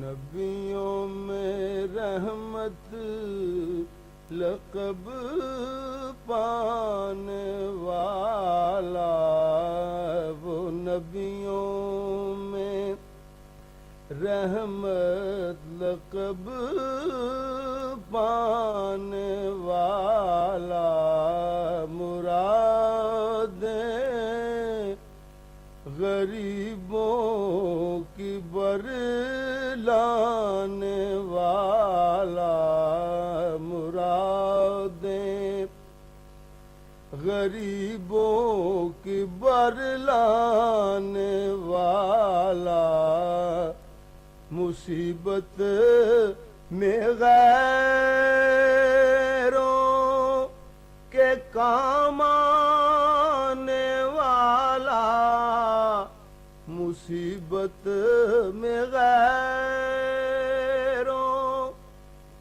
نبیوں میں رحمت لقب پانے والا، وہ نبیوں میں رحمت لقب پانے والا، مرادیں غریبوں کی برلانے والا، مرادیں غریبوں کی برلانے والا، مصیبت میں غیروں کے کام آنے والا، مصیبت میں غیروں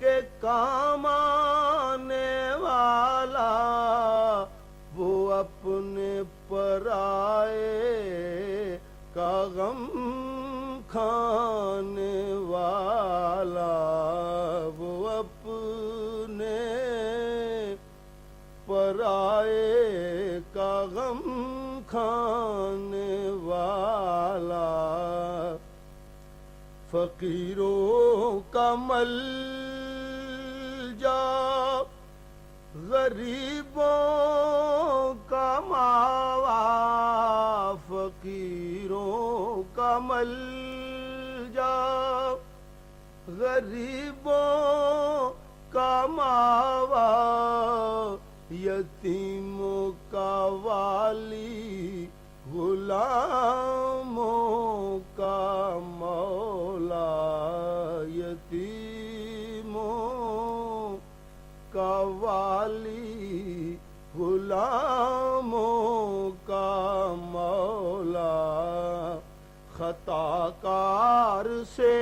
کے کام آنے والا، وہ اپنے پرائے کا غم کھانے والا، وہ اپنے پرائے کا غم کھانے والا، فقیروں کا ملجا غریبوں کا ماوا، فقیروں کا ملجا غریبوں کا ماوا، یتیموں کا والی غلاموں کا مولا، یتیموں کا والی غلاموں کا مولا، خطا کار سے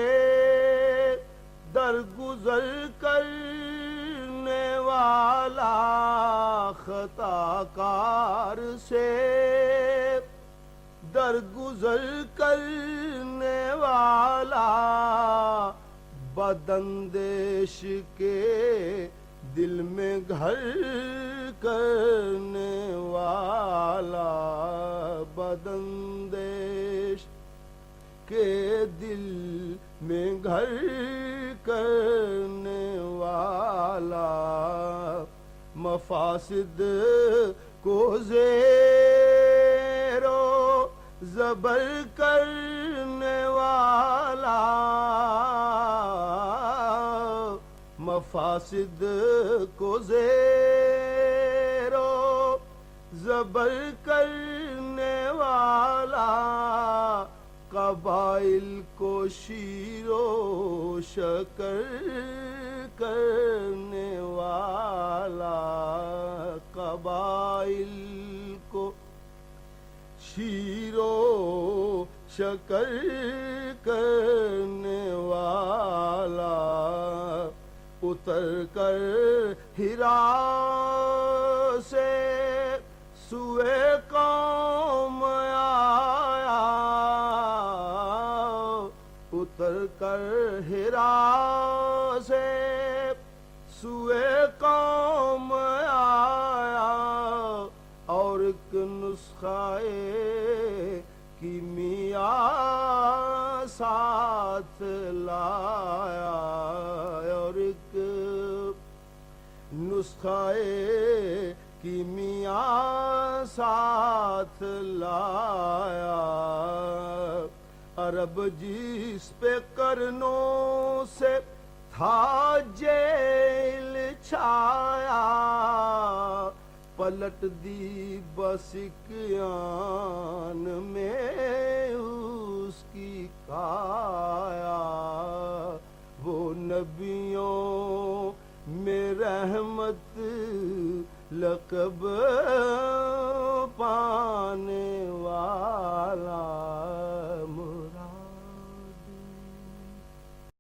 درگزر کرنے والا، خطا کار سے درگزر کرنے والا، بداندیش کے دل میں گھر کرنے والا، بداندیش کے دل میں گھر کرنے والا، مفاسد کو زیر و زبر کرنے والا، مفاسد کو زیر و زبر کرنے والا، قبائل کو شیر و شکر کرنے والا، قبائل کو شیر و شکر کرنے والا، اتر کر ہرا سے سوئے قوم آیا، اتر کر ہرا سے سوئے قوم آیا، اور ایک نسخہ کیمیا ساتھ لایا، اور ایک نسخہ کیمیا ساتھ لایا، عرب جس پہ کرنوں سے تھا جیل چھایا، پلٹ دی بس ایک آن میں اس کی کایا، وہ نبیوں میں رحمت لقب پانے والا۔